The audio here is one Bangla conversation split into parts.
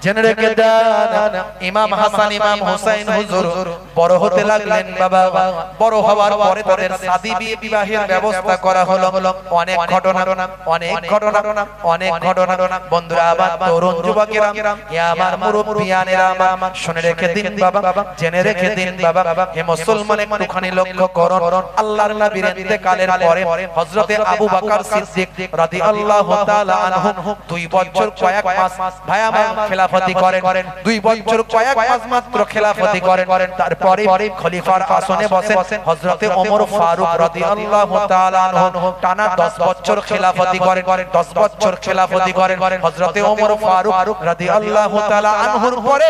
জেনে রেখে দেন ইমাম হাসান ইমাম হুসাইন হুজুর বড় হতে লাগলেন বাবা। বড় হওয়ার পরে তাদের শাদী বিবাহের ব্যবস্থা করা হলো। অনেক ঘটনা বন্ধুরা আমার তরুণ যুবকেরা, ইয়া আমার মুরব্বিয়ানেরা আমার শুনে রেখে দিন বাবা, জেনে রেখে দিন বাবা। হে মুসলমান একটুখানি লক্ষ্য করুন, আল্লাহর নবীর ইন্তেকালের পরে হযরতে আবু বকর সিদ্দিক রাদিয়াল্লাহু তাআলা আনহু 2 বছর কয়েক মাস ভাই আমার খেলাফতি করেন। 2 বছর কয়েক মাস মাত্র খেলাফতি করেন। তারপরে খলিফার আসনে বসেন হযরতে ওমর ফারুক রাদিয়াল্লাহু তাআলা আনহু। টানা 10 বছর খেলাফতি করেন। 10 বছর খেলাফতি করেন হযরতে ওমর ফারুক রাদিয়াল্লাহু তাআলা আনহুর পরে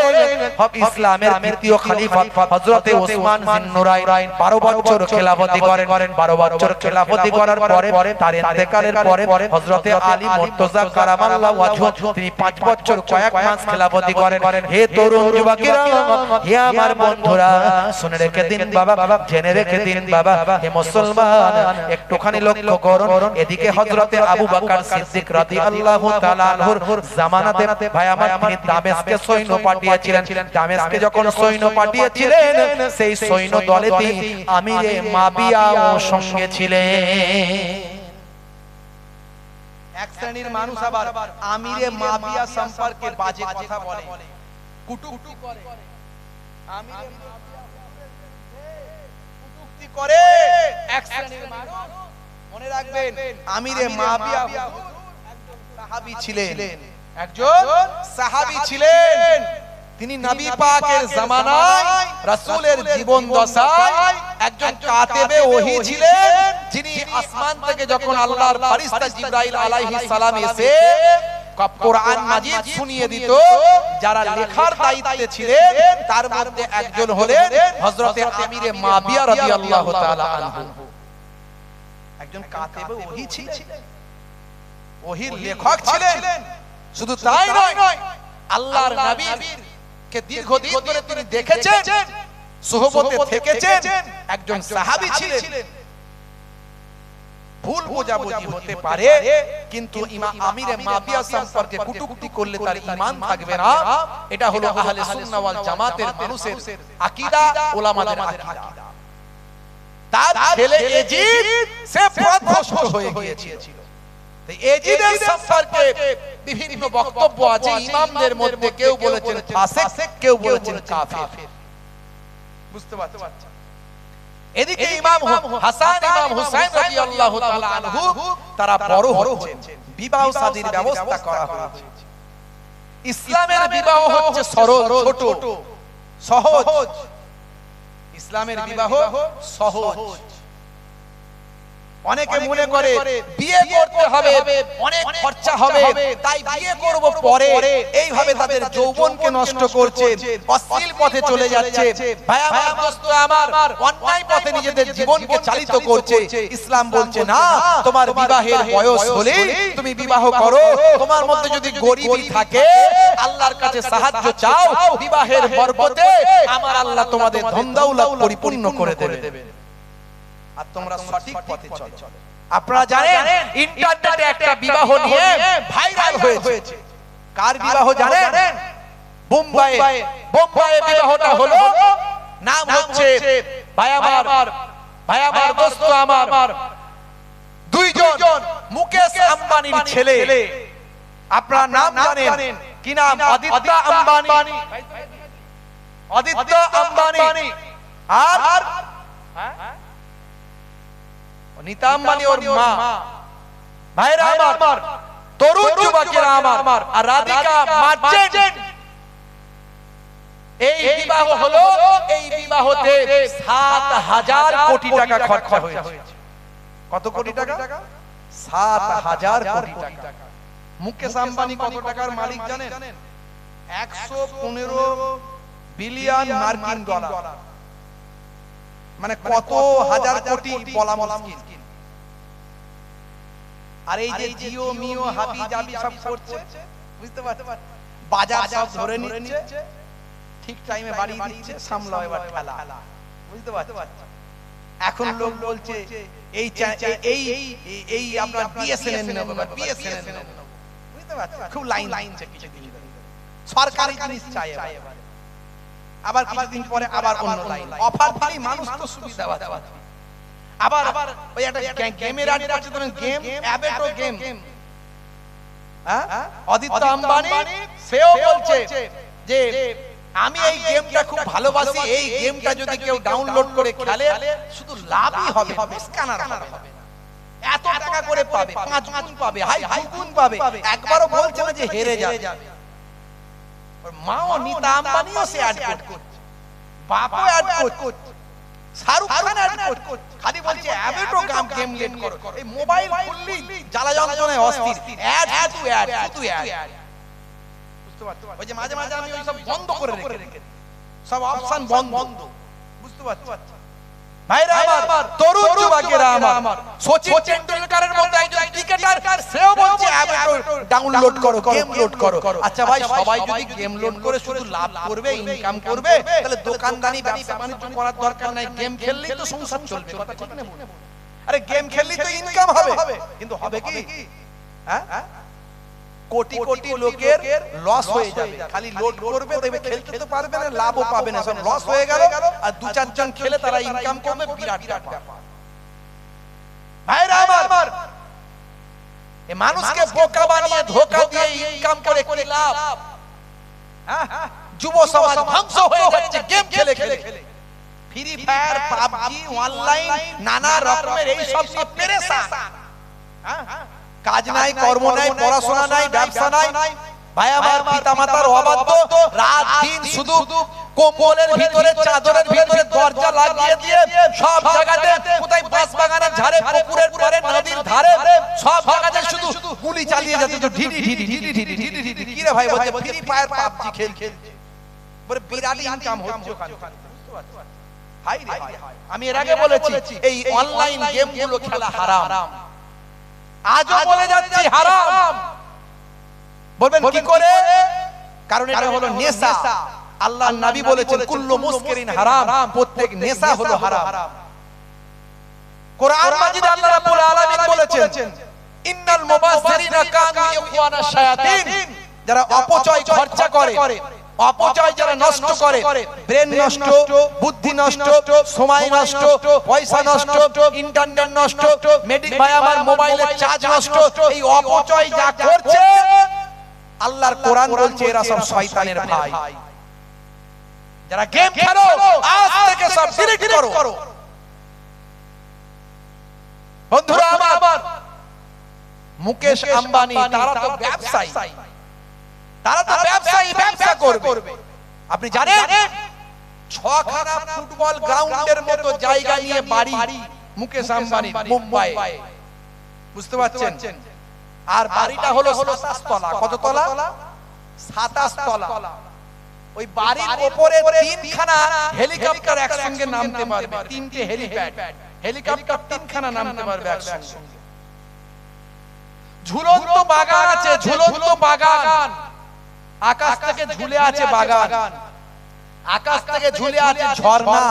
ইসলামের দ্বিতীয় খলিফা হযরতে ওসমান জিন্নুরাইন 12 বছর খেলাফতি করেন। 12 বছর খেলাফতি করার পরে তার ইন্তেকালের পরে হযরতে আলী মুর্তজা কারামাল্লাহু ওয়াজহু তিনি 5 বছর কয়েক মাস খেলাফতি করেন। হে তরুণ যুবকেরা, হে আমার বন্ধুরা, শুনে রেখে দিন বাবা, জেনে রেখে দিন বাবা। হে মুসলমান একটুখানি লক্ষ্য করুন, এদিকে হযরতে আবু বকর সিদ্দিক রাদিয়াল্লাহু তাআলা আনহুর জামানাতে ভাই আমার তিনি দামেস্কে সৈন্য পাঠিয়েছিলেন। দামেস্কে যখন সৈন্য পাঠিয়েছিলেন সেই সৈন্য দলেতে আমিরে মাবিয়াও সঙ্গে ছিলেন। এক শ্রেণীর মানুষ আবার আমিরে মাবিয়া সম্পর্কে বাজে কথা বলে, কটূক্তি করে। আমিরে মাবিয়া কটূক্তি করে এক শ্রেণীর মানুষ। মনে রাখবেন আমিরে মাবিয়া একজন সাহাবী ছিলেন, একজন সাহাবী ছিলেন। তিনি নবী পাকের জামানায় রাসূলের জীবন দশায় একজন কাতেবে ওহী ছিলেন, যিনি আসমান থেকে যখন আল্লাহর ফেরেশতা জিবরাইল আলাইহিস সালাম এসে কোরআন মাজিদ শুনিয়ে দিত, যারা লেখার দায়িত্বে ছিলেন তার মধ্যে একজন হলেন হযরতে আমিরে মাবিয়া রাদিয়াল্লাহু তাআলা আনহু। একজন কাতেবে ওহী ছিলেন, ওহীর লেখক ছিলেন। শুধু তাই নয়, আল্লাহর নবীর কে দীর্ঘদিন ধরে তিনি দেখেছেন, সুহবতে থেকেছেন, একজন সাহাবী ছিলেন। ভুল বোঝাবুঝি হতে পারে, কিন্তু আমিরে মাবিয়া সম্পর্কে কটূক্তি করলে তার ঈমান থাকবে না। এটা হলো আহলে সুন্নাহ ওয়াল জামাতের মানুষের আকীদা, উলামাদের আকীদা। তার ছেলে ইয়াজিদ সে পথভ্রষ্ট হয়ে গিয়েছিল। ইয়াজিদের সম্পর্কে বিভিন্ন বক্তব্য আছে ইমামদের মধ্যে। কেউ বলেছেন ফাসিক, কেউ বলেছেন কাফির। বুঝতে পারছেন? এদিকে ইমাম হাসান ইমাম হুসাইন রাদিয়াল্লাহু তাআলা আনহু তারা বড় হচ্ছেন, বিবাহ শাদীর ব্যবস্থা করা হয়েছে। ইসলামের বিবাহ হচ্ছে সরল, ছোট, সহজ। ইসলামের বিবাহ সহজ। অনেকে মনে করে বিয়ে করতে হবে, অনেক খরচা হবে, তাই বিয়ে করব পরে, এইভাবে তাদের যৌবনকে নষ্ট করছে, অশ্লীল পথে চলে যাচ্ছে। ভাই আমার, দোস্ত আমার, অন্যায় পথে নিজেদের জীবনকে চালিত করছে। ইসলাম বলছে না, তোমার বিবাহের বয়স হলে তুমি বিবাহ করো। তোমার মধ্যে যদি গরিবী থাকে আল্লাহর কাছে সাহায্য চাও, বিবাহের বরকতে আমার আল্লাহ তোমাদের ধন দৌলত পরিপূর্ণ করে দেবে। আর তোমরা সঠিক পথে চলো। আপনারা জানেন ইন্টারনেটে একটা বিবাহ নিয়ে ভাইরাল হয়েছে। কার বিবাহ জানেন? বোম্বাইয়ে বিবাহটা হলো। নাম হচ্ছে ভাই আমার দোস্ত আমার, দুইজন মুকেশ আম্বানির ছেলে। আপনারা নাম জানেন কি নাম? আদিত্য আম্বানি আর নীতা আম্বানি ওর মা। ভাইরা আমার, তরুণ যুবকেরা আমার, আর রাধিকা মার্চেন্ট। এই বিবাহ হলো, এই বিবাহতে ৭,০০০ কোটি টাকা খরচা হয়েছে। কত কোটি টাকা? ৭,০০০ কোটি টাকা। মুকেশ আম্বানি কত টাকার মালিক জানেন? ১১৫ বিলিয়ন মার্কিন ডলার। মানে কত হাজার কোটি বলা মুশকিল। আর এই যে জিও মিও হাবি জাবি সব করছে, বুঝতে পারছেন? বাজার সব ধরে নিচ্ছে, ঠিক টাইমে বাড়ি দিচ্ছে, সামলাও এবার ঠেলা। বুঝতে পারছেন? এখন লোক বলছে এই আপনার বিএসএনএল নেব, বিএসএনএল নেব। বুঝতে পারছেন? খুব লাইন কিছু দিন সরকারি জিনিস চাই, আবার কিছুদিন পরে আবার অন্য লাইন অফার দিই, মানুষ তো সুবিধা পাচ্ছে। আবার ওই একটা গেমের অ্যাড করছে, ধরেন গেম অ্যাবেটো গেম, হ্যাঁ অদিত্য আম্বানি সেও বলছে যে আমি এই গেমটা খুব ভালোবাসি, এই গেমটা যদি কেউ ডাউনলোড করে খেলে শুধু লাভই হবে, স্ক্যানার হবে, এত টাকা করে পাবে, 5 গুণ পাবে, হাই 2 গুণ পাবে, একবারও বলছে না যে হেরে যাবে। মাও নিতা আম্বানিও সে অ্যাড করছে, বাপও অ্যাড করছে, শাহরুখ খান অ্যাড করছে, খালি বলছে অ্যাবেটো গেম লেট করো। এই মোবাইল খুললি জ্বালা যন্ত্রণায় অস্থির, অ্যাড শুধু অ্যাড শুধু অ্যাড। বুঝতে পারছো? ওই যে মাঝে মাঝে আমি ওই সব বন্ধ করে রেখে সব অপশন বন্ধ, বুঝতে পারছো? ভাইরা আমার, তরুণ যুবকেরা আমার, সচিন টেন্ডুলকারের মতো একজন ক্রিকেটার সেও বলছে অ্যাবেটো ডাউনলোড করো, গেম লোড করো। আচ্ছা ভাই, সবাই যদি গেম লোড করে শুধু লাভ করবে, ইনকাম করবে, তাহলে দোকানদানি ব্যবসা বাণিজ্য করার দরকার নাই, গেম খেললেই তো সংসার চলবে, কথা ঠিক না? আরে গেম খেললেই তো ইনকাম হবে, কিন্তু হবে কি? হ্যাঁ, কোটি কোটি লোকের লস হয়ে যাবে, খালি লোড করবে, দেখবে খেলতে তো পারবে না, লাভও পাবে না, সব লস হয়ে গেল। আর 2-4 জন খেলে তারা ইনকাম করবে, বিরাট ব্যাপার। ভাইরা আমার, এই মানুষকে বোকা বানিয়ে ধোঁকা দিয়ে ইনকাম করে কি লাভ? যুব সমাজ ধ্বংস হয়ে যাচ্ছে গেম খেলে খেলে। ফ্রি ফায়ার, পাবজি, অনলাইন নানা রকমের এই সব পেরেশান। কাজ নাই, কর্ম নাই, পড়াশোনা নাই, ব্যবসা নাই। ভাই আমার, পিতামাতার অবাধ্য, রাত দিন শুধু কম্বলের ভিতরে, চাদরের ভিতরে দরজা লাগিয়ে দিয়ে সব জায়গাতে, কোথায় বাস বাগানের ধারে, পুকুরের পাড়ে, নদীর ধারে, সব জায়গাতে শুধু গুলি চালিয়ে যাচ্ছে, তো ঢিডি ঢিডি ঢিডি ঢিডি ঢিডি ঢিডি। কি রে ভাই, বলছে ফ্রি ফায়ার, পাবজি খেলছে, বলে বিরাট ইনকাম হচ্ছে ওখানে। হাই রে হাই, আমি এর আগে বলেছি এই অনলাইন গেমগুলো খেলা হারাম, আজও বলে যাচ্ছি হারাম। বলবেন কি করে? কারণ এটা হলো নেশা। আল্লাহর নবী বলেছেন কুল্লু মুসকিরিন হারাম, প্রত্যেক নেশা হলো হারাম। কোরআন মাজিদে আল্লাহ রাব্বুল আলামিন বলেছেন ইন্নাল মুবাসসিরিনা কানু ইখওয়ানাশ শায়াতিন, যারা অপচয় খরচা করে, অপচয় যারা নষ্ট করে, ব্রেন নষ্ট, বুদ্ধি নষ্ট, সময় নষ্ট, পয়সা নষ্ট, ইন্টারনেট নষ্ট, ভাই আমার মোবাইলের চার্জ নষ্ট, এই অপচয় যা করছে, আল্লাহর কোরআন বলছে এরা সব শয়তানের ভাই। যারা গেম খেলো, আজ থেকে সব ডিলিট করো। বন্ধুরা আমার, মুকেশ আম্বানি তারা তো ব্যবসায়ী, তারা তো ব্যবসা করবে। আপনি জানেন 6খানা ফুটবল গ্রাউন্ডের মতো জায়গা নিয়ে বাড়ি মুকেশ আম্বানি মুম্বাই, বুঝতে পারছেন? আর বাড়িটা হলো 27 তলা। কত তলা? 27 তলা। ওই বাড়ির উপরে 3খানা হেলিকপ্টার একসঙ্গে নামতে পারবে, 3টে হেলিকপ্টার 3খানা নামতে পারবে একসঙ্গে। ঝুলন্ত বাগান আছে, ঝুলন্ত বাগান, আকাশ থেকে ঝুলে আছে বাগান, আকাশ থেকে ঝুলে আছে ঝর্ণা।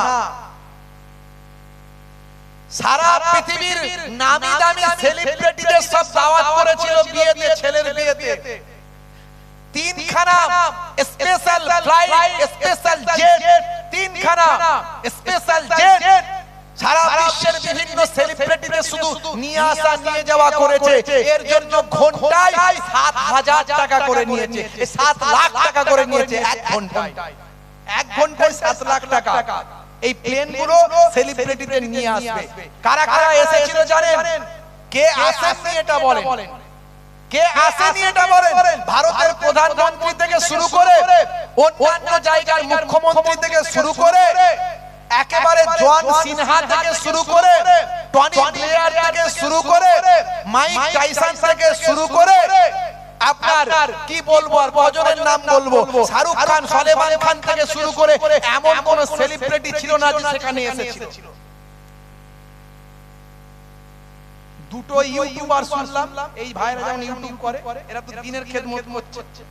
সারা পৃথিবীর নামি দামি সেলিব্রিটিদের সব দাওয়াত করেছিল বিয়েতে, ছেলের বিয়েতে। 3খানা স্পেশাল ফ্লাইট, স্পেশাল জেট, 3খানা স্পেশাল জেট সারা বিশ্বের বিভিন্ন সেলিব্রিটিদের শুধু নিয়ে আসা নিয়ে যাওয়া করেছে। এর জন্য ঘন্টায় 7,000 টাকা করে নিয়েছে, 7 লাখ টাকা করে নিয়েছে এক ঘন্টায়। 1 ঘন্টায় 7 লাখ টাকা। এই প্লেনগুলো সেলিব্রিটিদের নিয়ে আসবে। কারা কারা এসেছিল জানেন? কে আসেননি এটা বলেন? কে আসেনি এটা বলেন? ভারতের প্রধানমন্ত্রী থেকে শুরু করে, অন্যান্য জায়গার মুখ্যমন্ত্রী থেকে শুরু করে, একেবারে জন সিনহা থেকে শুরু করে, টনি ব্লেয়ার থেকে শুরু করে, মাইক টাইসন থেকে শুরু করে, আপনার কি বলবো আর কজনের নাম বলবো, শাহরুখ খান, সলেমান খান থেকে শুরু করে এমন কোন সেলিব্রিটি ছিল না যে সেখানে এসেছিল। দুটো ইউটিউবার শুনলাম, এই ভাইরা যেমন ইউটিউব করে, এরা তো দিনের খেদমত করছে।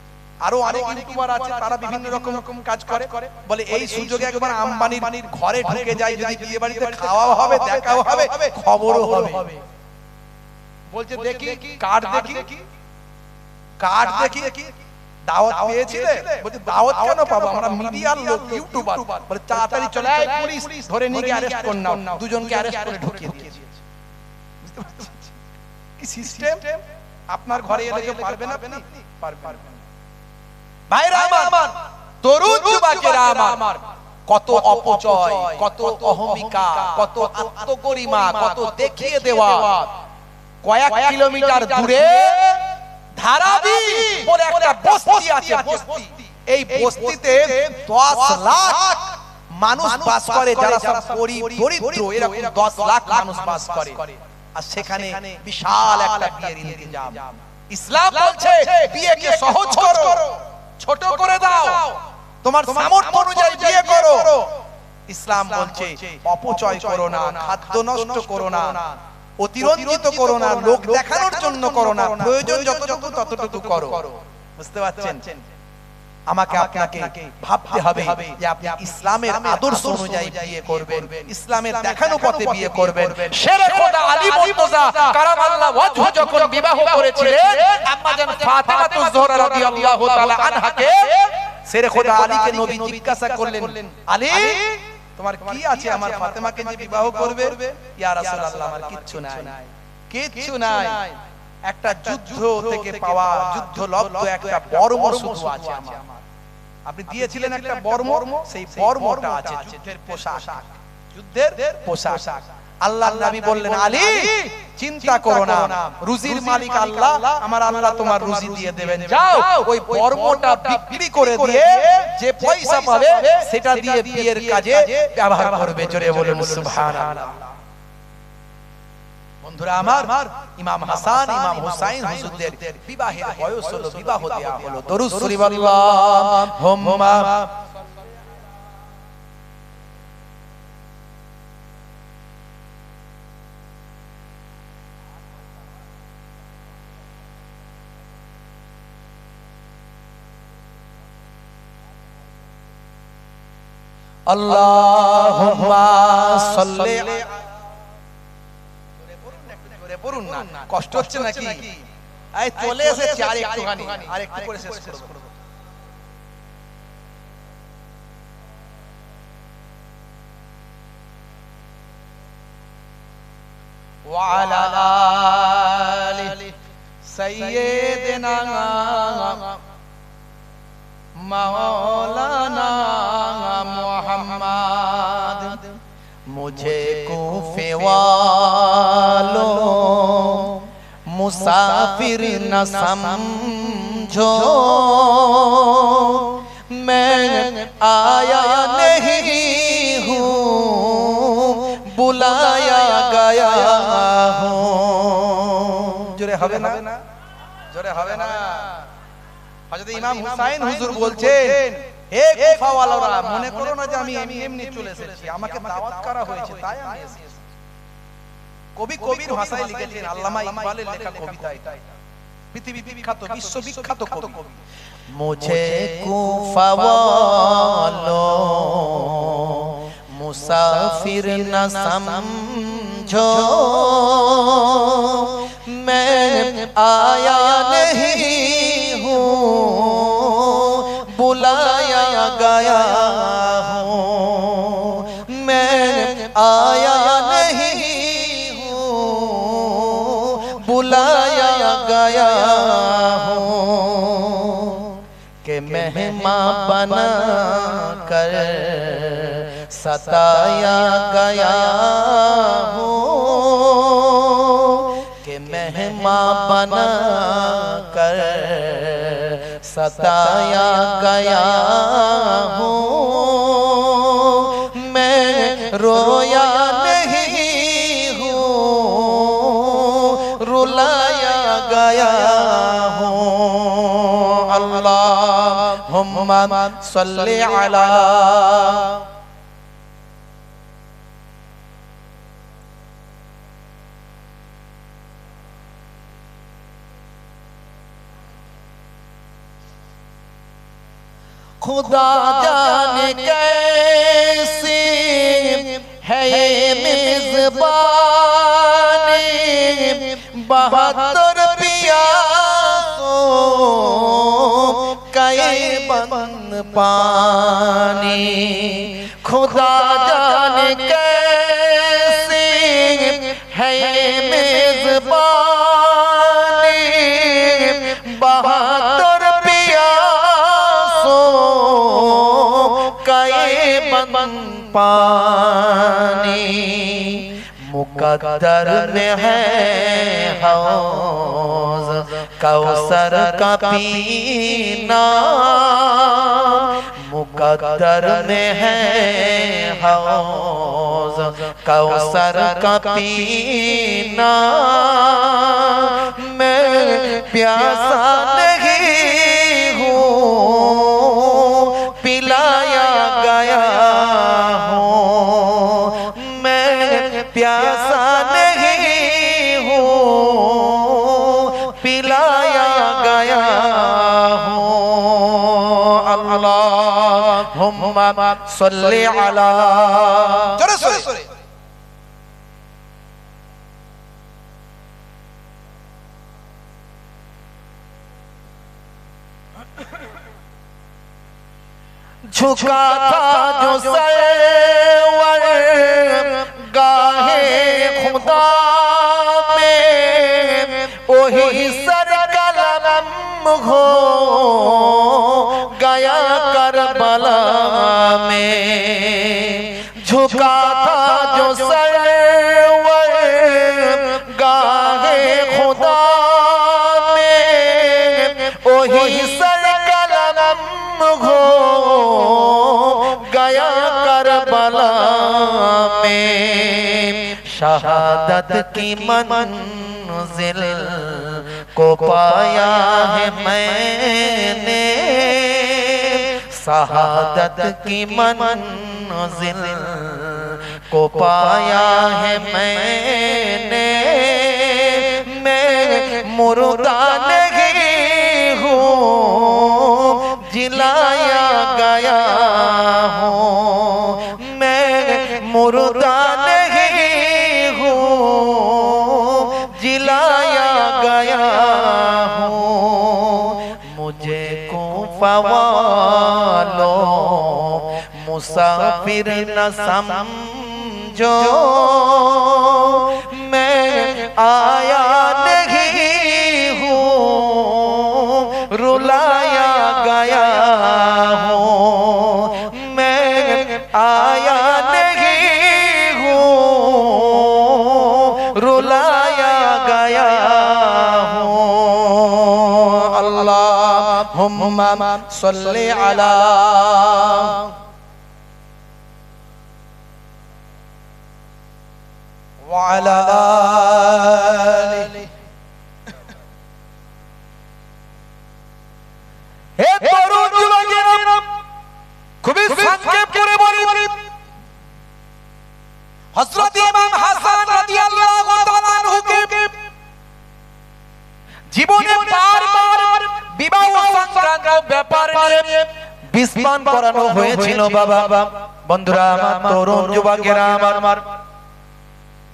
আরো অনেক ইউটিউবার আছে, তারা বিভিন্ন রকম কাজ করে। বলে এই সুযোগে একবার আম্বানির ঘরে ঢুকে যায়, যদি বিয়ে বাড়িতে খাওয়াও হবে, দেখাও হবে, খবরও হবে। বলছে দেখি কার্ড, দেখি কার্ড, দেখি দাওয়াত পেয়েছিলে? বলছে দাওয়াত কেন পাবো, আমরা মিডিয়ার লোক, ইউটিউবার। বলে তাড়াতাড়ি চলে আয়, পুলিশ ধরে নিয়ে গিয়ে অ্যারেস্ট করে নাও। দুজনকে অ্যারেস্ট করে ঢুকিয়ে দিয়েছে। বুঝতে পারছেন কি সিস্টেম? আপনার ঘরে এলে কেউ পারবে না? আপনি পারবেন। ভাইরা আমার, তরুণ যুবকেরা আমার, কত অপচয়, কত অহমিকা, কত আত্মগরিমা, কত দেখিয়ে দেওয়া। কয়েক কিলোমিটার দূরে ধারাবি বলে একটা বস্তি আছে, বস্তি। এই বস্তিতে 10 লাখ মানুষ বাস করে, যারা সব গরিব দরিদ্র। এরকম 10 লাখ মানুষ বাস করে। আর সেখানে বিশাল একটা বিয়ের ইন্তজাম। ইসলাম বলছে বিয়েকে সহজ করো, ছোট করে দাও, তোমার সামর্থ্য অনুযায়ী বিয়ে করো। ইসলাম বলছে অপচয় করো না, খাদ্য নষ্ট করো না, অতিরঞ্জিত করো না, লোক দেখানোর জন্য করো না, প্রয়োজন যতটুকু ততটুকু করো। বুঝতে পারছেন? আমাকে আপনাকে ভাবতে হবে যে আপনি ইসলামের আদর্শ অনুযায়ী বিয়ে করবেন, ইসলামের দেখানো পথে বিয়ে করবেন। শেরে খোদা আলী মুর্তজা কারামাল্লাহু ওয়াজহু যখন বিবাহ করেছিলেন আম্মা জান ফাতেমাতুজ জোহরা রাদিয়াল্লাহু তাআলা আনহাকে, শেরে খোদা আলীকে নবী জিজ্ঞাসা করলেন, আলী তোমার কি আছে আমার ফাতেমাকে যে বিবাহ করবে? ইয়া রাসূলুল্লাহ, আমার কিচ্ছু নাই, কিচ্ছু নাই। একটা যুদ্ধ থেকে পাওয়া যুদ্ধলব্ধ একটা বর্ম শুধু আছে আমার। আপনি দিয়েছিলেন একটা বর্ম, সেই বর্মটা আছে, যুদ্ধের পোশাক, যুদ্ধের পোশাক। আল্লাহর নবী বললেন, আলী চিন্তা করো না, রুজির মালিক আল্লাহ, আমার আল্লাহ তোমার রুজি দিয়ে দেবেন। যাও ওই বর্মটা বিক্রি করে দিয়ে যে পয়সা পাবে সেটা দিয়ে বিয়ের কাজে ব্যবহার করবে। জোরে বলুন সুবহানাল্লাহ। বন্ধুরা আমার, ইমাম হাসান, ইমাম হুসাইন হুজুরদের বিবাহের বয়স হলো, বিবাহ দেয়া হলো। দরুদ শরীফ আল্লাহুম্মা আল্লাহুম্মা সাল্লি, পড়ুন না, কষ্ট হচ্ছে নাকি? এই চলে এসেছে, আর একটুখানি, আর একটু করে শেষ করব। ওয়া আলা আলি সাইয়্যিদিনা মাওলানা মুহাম্মদ। मुझे कूफे वालों मुसाफिर न समझो, मैं आया नहीं हूँ, बुलाया गया हूँ। जोरे हवे ना, जोरे हवे ना। हजरत इमाम हुसाइन हुजूर বলছেন, হে কুফাওয়ালারা, মনে করো না যে আমি এমনি চলে এসেছি, আমাকে দাওয়াত করা হয়েছে তাই আমি এসেছি। কবি কবির ভাষায় লিখেছেন, আল্লামা ইকবালের লেখা কবিতা এটা, পৃথিবী বিখ্যাত, বিশ্ববিখ্যাত কবি। মুঝে কুফাওয়ালো মুসাফির না সমঝো, मैं आया नहीं हूँ, बुलाया गया हूँ, मैं आया नहीं हूँ, बुलाया गया हूँ, कि मेहमान बना कर सताया गया हूँ, कि मेहमान बना कर सताया गया हूँ, मैं रोया नहीं हूँ, रुलाया गया हूँ। अल्लाहुम्मा सल्ली अला खुदा जाने कैसी है ये मेज़बानी, 72 प्यासों का कए बंद पानी खुदा जाने कैसी है मेजबानी बहादुर पियासों कए बंद पानी मुकद्दर में है हौज़ कौसर का पीना मुकद्दर में है हौज़ कौसर का पीना मैं प्यासा नहीं हूँ पिलाया गया हूँ मैं प्यासा नहीं हूँ पिलाया गया हूँ अल्लाहुम्मा सल्ली अला जोरे सोरे झुका था जो सरवर गाहे खुदा में वही सर कलम हो गया करबला में झुका था जो सरवर गाहे खुदा में वही सर कलम हो गया करबला में शहादत की मंजिल को पाया है मैंने शहादत की मंजिल को पाया है मैंने मैं मुर्दा नहीं हूँ जिलाया गया हूँ मैं मुर्दा नहीं हूँ जिलाया गया हूँ मुझे कूफा वालों मुसाफिर न समझो मैं आया नहीं हूँ रुलाया गया हूँ मैं आया नहीं हूँ रुलाया गया हूँ अल्लाहुम्मा सल्ली अला व अला आलिहि हे तरुण যুবকেরা খুবই সংক্ষেপ করে বলি হযরত ইমাম হাসান রাদিয়াল্লাহু তাআলা আনহুকে জীবনে বারবার বিবাহ সংক্রান্ত ব্যাপার নিয়ে বিস্তান করানো হয়েছিল বাবা বন্ধুরা আমার তরুণ যুবকেরা আমার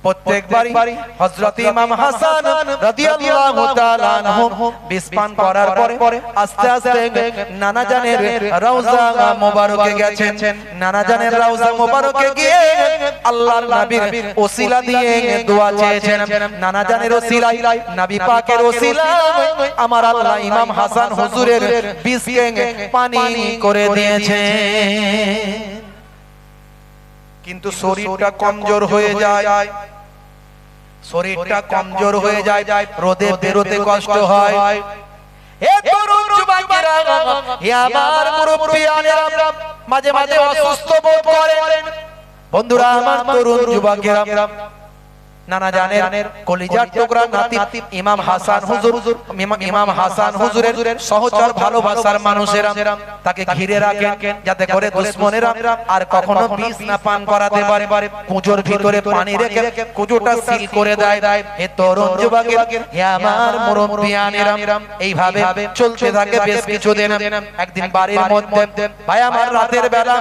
প্রত্যেকবারই হযরত ইমাম হাসান রাদিয়াল্লাহু তাআলা আনহু বিস্তান করার পরে আস্তে আস্তে নানা জানের রওজা মোবারকে গেছেন নানা জানের রওজা মোবারকে গিয়ে আল্লাহর নবীর ওসিলা দিয়ে দোয়া চেয়েছেন নানা জানের ওসিলায় নবী পাকের ওসিলায় আমার আল্লাহ ইমাম হাসান হুজুরের বিষকে পানি করে দিয়েছেন কিন্তু শরীরটা কমজোর হয়ে যায় শরীরটা কমজোর হয়ে যায় রোদে বেরোতে কষ্ট হয় এ তরুণ যুবকেরা হে আমার মুরব্বিয়ানেরা মাঝে মাঝে অসুস্থ বোধ করেন বন্ধুরা আমার তরুণ যুবকেরা নানা জানের কলিজার টুকরা নাতি ইমাম হাসান হুজুর ইমাম হাসান হুজুরের সহচর ভালোবাসার মানুষেরা তাকে ঘিরে রাখেন যাতে করে দুশমনেরা আর কখনো বিষ না পান করাতে পারে কুজোর ভিতরে পানি রেখে কুজোটা সিল করে দেয় হে তরুণ যুবকের হে আমার মুরব্বিয়ানেরা এইভাবে চলতে থাকে বেশ কিছুদিন একদিন বাড়ির মধ্যে ভাই আমার রাতের বেলা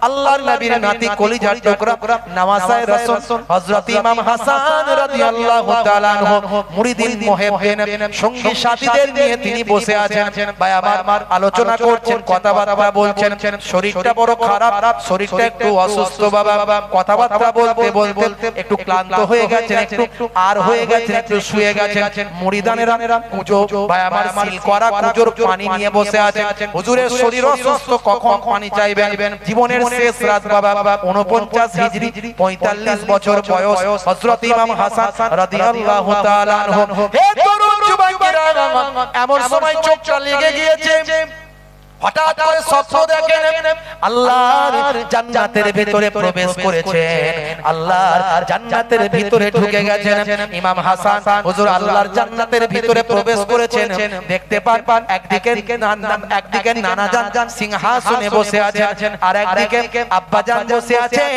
আল্লাহর নবীর নাতি কলিজার টুকরা নওয়াসায়ে রাসূল হযরত ইমাম হাসান হাসান রাদিয়াল্লাহু তাআলা আনহু মুরিদিন মুহিব্বিন সঙ্গী সাথীদের নিয়ে তিনি বসে আছেন ভাই আমার আলোচনা করছেন কথাবার্তা বলছেন শরীরটা বড় খারাপ শরীরটা একটু অসুস্থ বাবা কথাবার্তা বলতে বলতে একটু ক্লান্ত হয়ে গেছেন একটু আর হয়ে গেছেন একটু শুয়ে গেছেন মুরিদানেরা কুজো ভাই আমার সিল করা কুজোর পানি নিয়ে বসে আছেন হুজুরের শরীর অসুস্থ কখন পানি চাইবেন জীবনের শেষ রাত বাবা 49 হিজরি 45 বছর বয়স হযরত ইমাম হাসান রাদিয়াল্লাহু তাআলা আনহু হে তরুণ যুবকেরা এমন সময় চোখটা লেগে গিয়েছে হঠাৎ করে স্বপ্ন দেখেন আল্লাহর জান্নাতের ভিতরে প্রবেশ করেছেন আল্লাহর জান্নাতের ভিতরে ঢুকে গেছেন ইমাম হাসান হুজুর আল্লাহর জান্নাতের ভিতরে প্রবেশ করেছেন দেখতে পান একদিকে নানা জান সিংহাসনে বসে আছেন আর একদিকে আব্বা জান বসে আছেন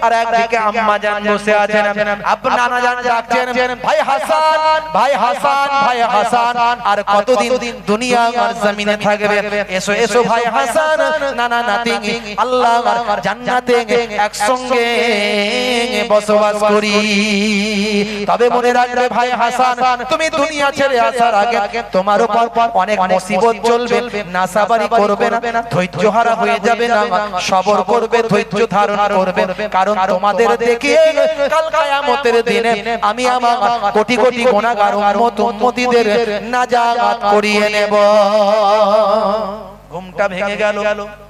আর একদিকে আম্মা জান বসে আছেন আব্বা নানা জান ডাকছেন ভাই হাসান ভাই হাসান ভাই হাসান আর কতদিন দুনিয়া আর জমিনে থাকবে এসো এসো ভাই হাসান নানা নাতি আল্লাহর জান্নাতে একসঙ্গে বসবাস করি তবে মনে রাখবে ভাই হাসান তুমি দুনিয়া ছেড়ে আসার আগে তোমার উপর অনেক মুসিবত চলবে নাসাবারি করবে না ধৈর্য হারা হয়ে যাবে না সবর করবে ধৈর্য ধারণ করবে কারণ তোমাদের দেখে কাল কিয়ামতের দিনে আমি আমার কোটি কোটি গুনাহগার উম্মতীদের নাজাত করিয়ে নেব ঘুমটা ভেঙে গেল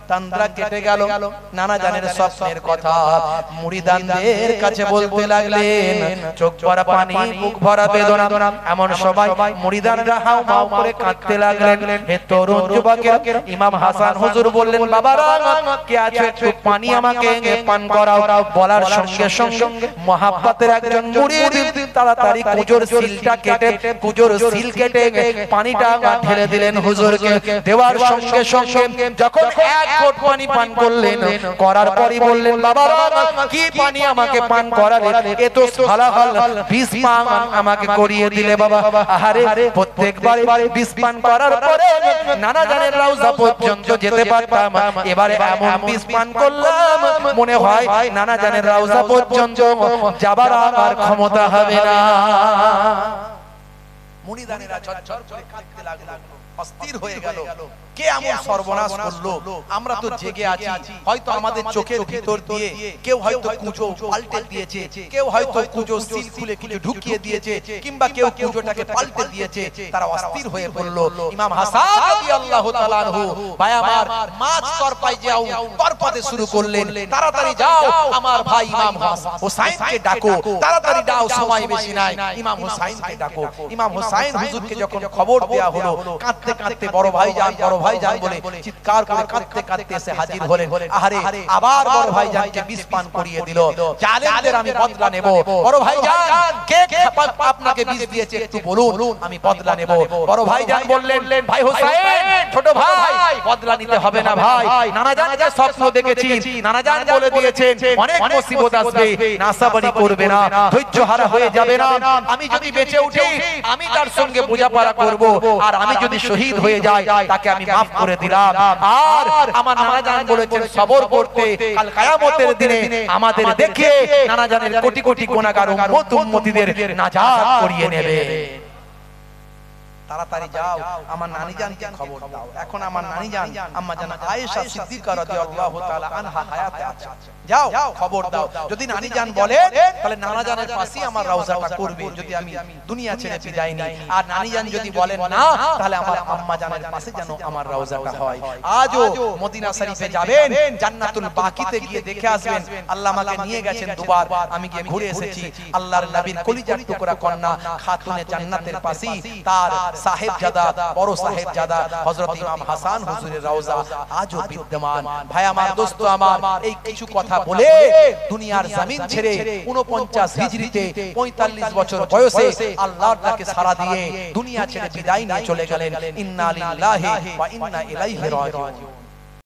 তন্দ্রা কেটে গেল নানা জানের স্বপ্নের কথা মুরিদানদের কাছে বলতে লাগলেন চোখ ভরা পানি মুখ ভরা বেদনা এমন সবাই মুরিদানরা হাউমাউ করে কাঁদতে লাগলেন হে তরুণ যুবকেরা ইমাম হাসান হুজুর বললেন বাবারা কে আছে একটু পানি আমাকে পান করাও বলার সঙ্গে সঙ্গে মহাব্বতের একজন মুরিদ তাড়াতাড়ি কুজোর সিলটা কেটে কুজোর সিল কেটে পানিটা ঢেলে দিলেন হুজুরকে দেওয়ার সঙ্গে সঙ্গে যখন এক ঘট পানি পান করলেন করার পরই বললেন বাবারা কি পানি আমাকে পান করালে এ তো হালাল বিষ পান আমাকে করিয়ে দিলে বাবা আহারে প্রত্যেকবার বিষ পান করার পরে নানা জানের রওজা পর্যন্ত যেতে পারতাম এবারে এমন বিষ পান করলাম মনে হয় নানা জানের রওজা পর্যন্ত যাবার আর ক্ষমতা হবে না মুরিদানেরা ঝরঝর করে কাঁদতে লাগলো অস্থির হয়ে গেল কে এমন সর্বনাশ করলো আমরা তো জেগে আছি হয়তো আমাদের চোখের ভিতর দিয়ে কেউ হয়তো কুজো পাল্টে দিয়েছে কেউ হয়তো কুজো সিল খুলে কিছু ঢুকিয়ে দিয়েছে কিংবা কেউ কুজোটাকে পাল্টে দিয়েছে তারা অস্থির হয়ে পড়ল ইমাম হাসান রাদিয়াল্লাহু তাআলা আনহু ভাই আমার মাছ তরপাই যাও তরপাতে শুরু করলেন তাড়াতাড়ি যাও আমার ভাই ইমাম হোসেনকে ডাকো তাড়াতাড়ি দাও সময় বেশি নাই ইমাম হোসেনকে ডাকো ইমাম হোসেন হুজুরকে যখন খবর দেয়া হলো কাঁদতে কাঁদতে বড় ভাইজান বলে চিৎকার করে কাঁদতে কাঁদতে এসে হাজির হলেন আহারে আবার বড় ভাইজানকে বিষ পান করিয়ে দিল জালেমদের আমি বদলা নেব বড় ভাইজান কে আপনাকে বিষ দিয়েছে একটু বলুন আমি বদলা নেব বড় ভাইজান বললেন ভাই হোসেন ছোট ভাই বদলা নিতে হবে না ভাই নানা জান যে স্বপ্ন দেখেছি নানা জান বলে দিয়েছেন অনেক মুসিবত আসবে নাসাবারি করবে না ধৈর্য হারা হয়ে যাবে না আমি যদি বেঁচে উঠি আমি তার সঙ্গে বোঝাপড়া করব আর আমি যদি শহীদ হয়ে যাই তাকে আমি মাফ করে দিলাম আর আমার নানা জান বলেছেন সবর করতে কাল কিয়ামতের দিনে আমাদের দেখে নানা জানের কোটি কোটি গুনাহগার উম্মতীদের নাজাত করিয়ে নেবে তাড়াতাড়ি যাও আমার নানি জানকে খবর দাও এখন আমার নানি জান আম্মা জান আয়েশা সিদ্দিকা রাদিয়াল্লাহু তাআলা আনহা হায়াতে আছে যাও খবর দাও যদি নানি জান বলে তাহলে নানা জানের পাশেই আমার রওজাটা করবে যদি আমি দুনিয়া ছেড়ে বিদায় নিই আর নানি জান যদি বলেন না তাহলে আমার আম্মা জানের পাশে যেন আমার রওজাটা হয় আজও মদিনা শরীফে যাবেন জান্নাতুল বাকিতে গিয়ে দেখে আসবেন আল্লাহ আমাকে নিয়ে গেছেন দুবার আমি গিয়ে ঘুরে এসেছি আল্লাহর নবীর কলিজার টুকরা কন্যা খাতুনে জান্নাতের পাশেই তার সাহেবজাদা বড় সাহেবজাদা হযরত ইমাম হাসান হুজুরের রওজা আজও বিদ্যমান ভাই আমার দোস্ত আমার এই কিছু কথা বলে দুনিয়ার জমিন ছেড়ে 49 হিজরিতে 45 বছর বয়সে আল্লাহর ডাকে সাড়া দিয়ে দুনিয়া ছেড়ে বিদায় নিয়ে চলে গেলেন ইন্না লিল্লাহি ওয়া ইন্না ইলাইহি রাজিউন